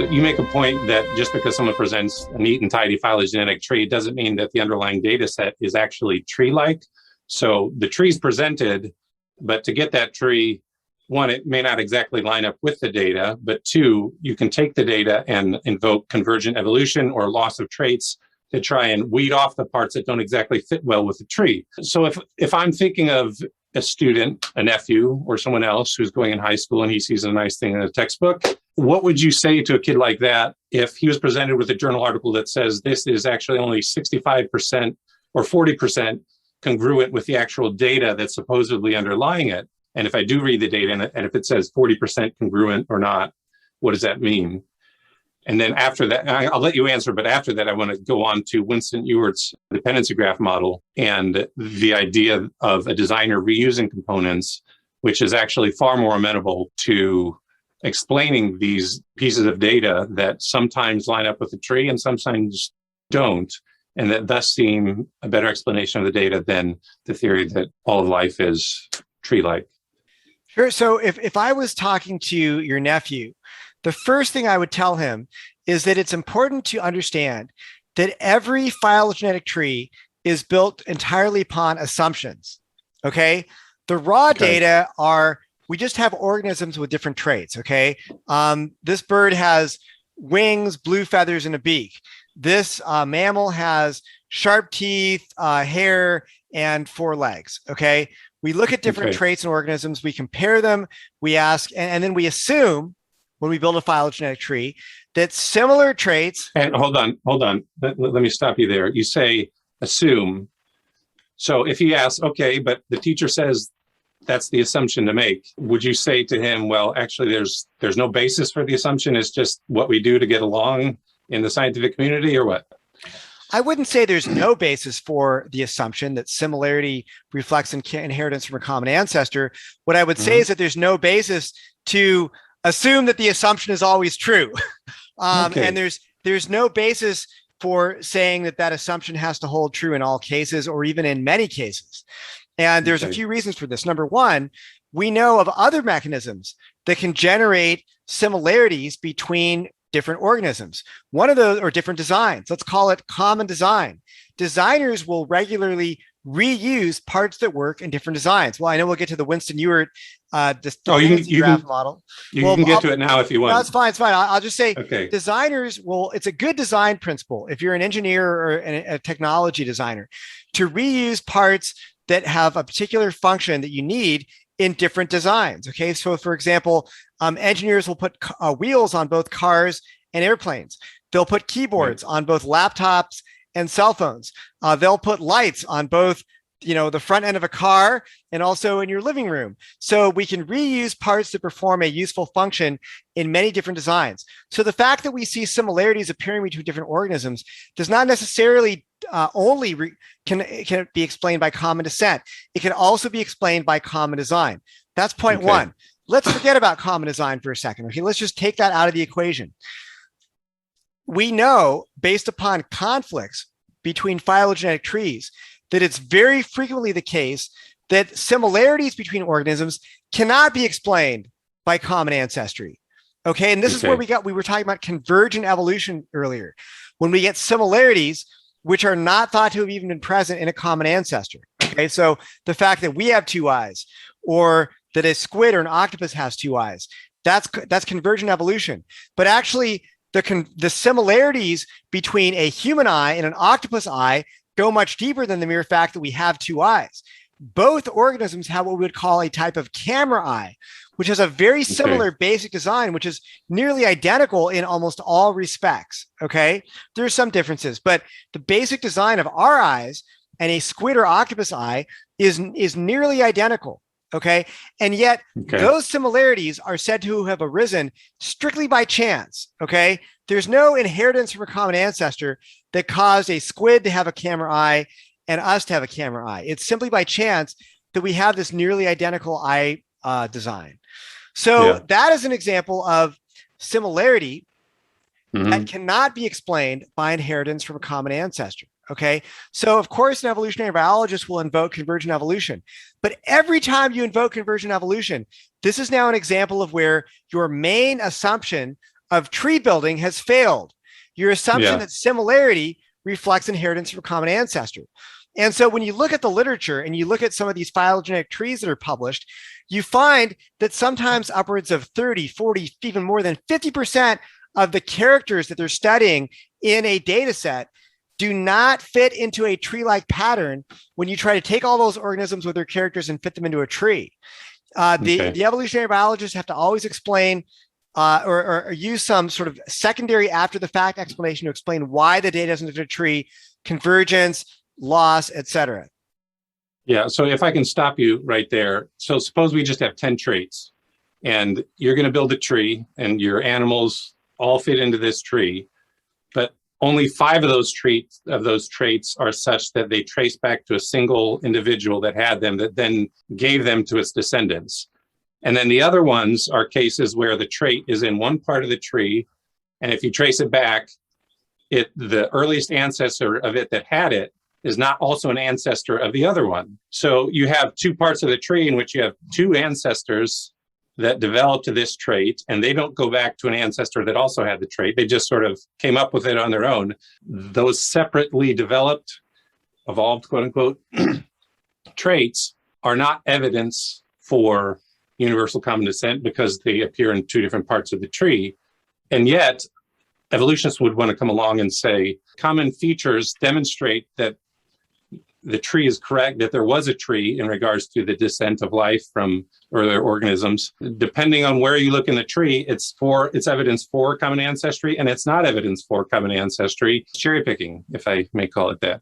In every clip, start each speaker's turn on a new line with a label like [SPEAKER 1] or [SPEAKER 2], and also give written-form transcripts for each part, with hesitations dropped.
[SPEAKER 1] You make a point that just because someone presents a neat and tidy phylogenetic tree doesn't mean that the underlying data set is actually tree-like. So the tree's presented, but to get that tree, one, it may not exactly line up with the data, but two, you can take the data and invoke convergent evolution or loss of traits to try and weed off the parts that don't exactly fit well with the tree. So if I'm thinking of a student, a nephew, or someone else who's going in high school and he sees a nice thing in a textbook, what would you say to a kid like that if he was presented with a journal article that says this is actually only 65% or 40% congruent with the actual data that's supposedly underlying it? And if I do read the data and if it says 40% congruent or not, what does that mean? And then after that, I'll let you answer, but after that, I want to go on to Winston Ewert's dependency graph model and the idea of a designer reusing components, which is actually far more amenable to explaining these pieces of data that sometimes line up with the tree and sometimes don't, and that thus seem a better explanation of the data than the theory that all of life is tree-like.
[SPEAKER 2] Sure. So if I was talking to your nephew, the first thing I would tell him is that it's important to understand that every phylogenetic tree is built entirely upon assumptions. Okay. The raw data are, we just have organisms with different traits. Okay. This bird has wings, blue feathers, and a beak. This mammal has sharp teeth, hair, and 4 legs. Okay. We look at different traits in organisms, we compare them, we ask, and then we assume when we build a phylogenetic tree that similar traits.
[SPEAKER 1] And hold on. Let me stop you there. You say assume. So if he asks, okay, but the teacher says that's the assumption to make, would you say to him, well, actually, there's no basis for the assumption. It's just what we do to get along in the scientific community, or what?
[SPEAKER 2] I wouldn't say there's no basis for the assumption that similarity reflects inheritance from a common ancestor. What I would say is that there's no basis to assume that the assumption is always true. And there's no basis for saying that that assumption has to hold true in all cases or even in many cases. And there's a few reasons for this. Number one, we know of other mechanisms that can generate similarities between different organisms. One of those, or different designs, let's call it common design. Designers will regularly reuse parts that work in different designs. Well, I know we'll get to the Winston Ewert graph model.
[SPEAKER 1] You can get to it now if you want.
[SPEAKER 2] No, it's fine. It's fine. I'll just say designers will, it's a good design principle if you're an engineer or a technology designer to reuse parts that have a particular function that you need in different designs. Okay. So for example, engineers will put wheels on both cars and airplanes. They'll put keyboards on both laptops and cell phones. They'll put lights on both, the front end of a car and also in your living room. So we can reuse parts that perform a useful function in many different designs. So the fact that we see similarities appearing between different organisms does not necessarily can be explained by common descent. It can also be explained by common design. That's point one. Let's forget about common design for a second. Okay, let's just take that out of the equation. We know, based upon conflicts between phylogenetic trees, that it's very frequently the case that similarities between organisms cannot be explained by common ancestry. Okay, and this is where we were talking about convergent evolution earlier. When we get similarities which are not thought to have even been present in a common ancestor. Okay, so the fact that we have 2 eyes, or that a squid or an octopus has 2 eyes, that's convergent evolution. But actually, the similarities between a human eye and an octopus eye go much deeper than the mere fact that we have 2 eyes. Both organisms have what we would call a type of camera eye, which has a very similar basic design, which is nearly identical in almost all respects. Okay, there's some differences, but the basic design of our eyes and a squid or octopus eye is nearly identical. Okay, and yet those similarities are said to have arisen strictly by chance. Okay, there's no inheritance from a common ancestor that caused a squid to have a camera eye and us to have a camera eye. It's simply by chance that we have this nearly identical eye design. So that is an example of similarity that cannot be explained by inheritance from a common ancestor. Okay, so of course, an evolutionary biologist will invoke convergent evolution, but every time you invoke convergent evolution, this is now an example of where your main assumption of tree building has failed. Your assumption that similarity reflects inheritance from common ancestor. And so when you look at the literature and you look at some of these phylogenetic trees that are published, you find that sometimes upwards of 30, 40, even more than 50% of the characters that they're studying in a data set do not fit into a tree-like pattern when you try to take all those organisms with their characters and fit them into a tree. The evolutionary biologists have to always explain or use some sort of secondary after the fact explanation to explain why the data isn't a tree, convergence, loss, etc.
[SPEAKER 1] Yeah, so if I can stop you right there. So suppose we just have 10 traits and you're going to build a tree and your animals all fit into this tree, but only 5 of those traits are such that they trace back to a single individual that had them, that then gave them to its descendants. And then the other ones are cases where the trait is in one part of the tree, and if you trace it back, the earliest ancestor of it that had it is not also an ancestor of the other one. So you have 2 parts of the tree in which you have 2 ancestors that developed this trait, and they don't go back to an ancestor that also had the trait. They just sort of came up with it on their own. Those separately developed, evolved, quote unquote, traits are not evidence for universal common descent because they appear in 2 different parts of the tree. And yet, evolutionists would want to come along and say, common features demonstrate that the tree is correct, that there was a tree in regards to the descent of life from earlier organisms. Depending on where you look in the tree, it's evidence for common ancestry, and it's not evidence for common ancestry. Cherry picking, if I may call it that.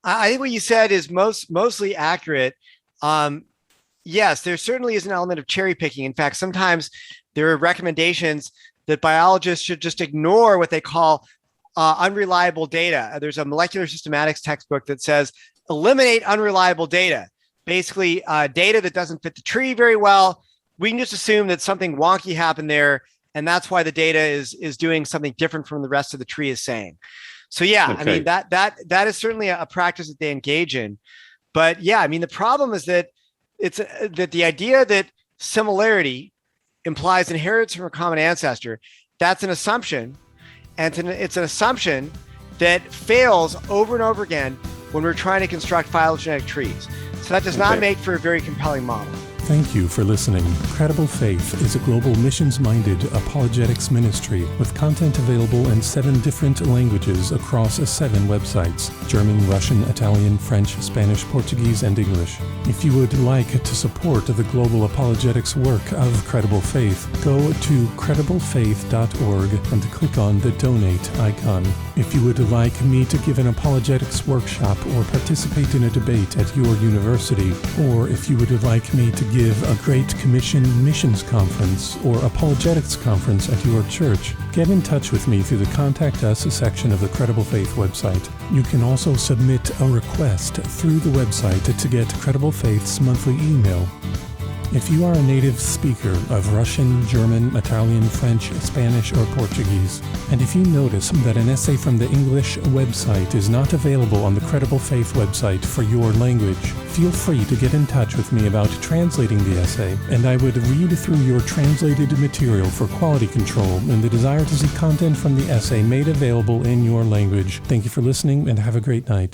[SPEAKER 2] I think what you said is mostly accurate. Yes, there certainly is an element of cherry picking. In fact, sometimes there are recommendations that biologists should just ignore what they call unreliable data. There's a molecular systematics textbook that says eliminate unreliable data. Basically, data that doesn't fit the tree very well. We can just assume that something wonky happened there, and that's why the data is doing something different from the rest of the tree is saying. So yeah, okay. I mean that is certainly a practice that they engage in. But yeah, I mean the problem is that that the idea that similarity implies inheritance from a common ancestor, that's an assumption. And it's an assumption that fails over and over again when we're trying to construct phylogenetic trees. So that does not make for a very compelling model.
[SPEAKER 3] Thank you for listening. Credible Faith is a global missions-minded apologetics ministry with content available in 7 different languages across 7 websites: German, Russian, Italian, French, Spanish, Portuguese, and English. If you would like to support the global apologetics work of Credible Faith, go to crediblefaith.org and click on the donate icon. If you would like me to give an apologetics workshop or participate in a debate at your university, or if you would like me to give a Great Commission missions conference or apologetics conference at your church, get in touch with me through the Contact Us section of the Credible Faith website. You can also submit a request through the website to get Credible Faith's monthly email. If you are a native speaker of Russian, German, Italian, French, Spanish, or Portuguese, and if you notice that an essay from the English website is not available on the Credible Faith website for your language, feel free to get in touch with me about translating the essay, and I would read through your translated material for quality control and the desire to see content from the essay made available in your language. Thank you for listening, and have a great night.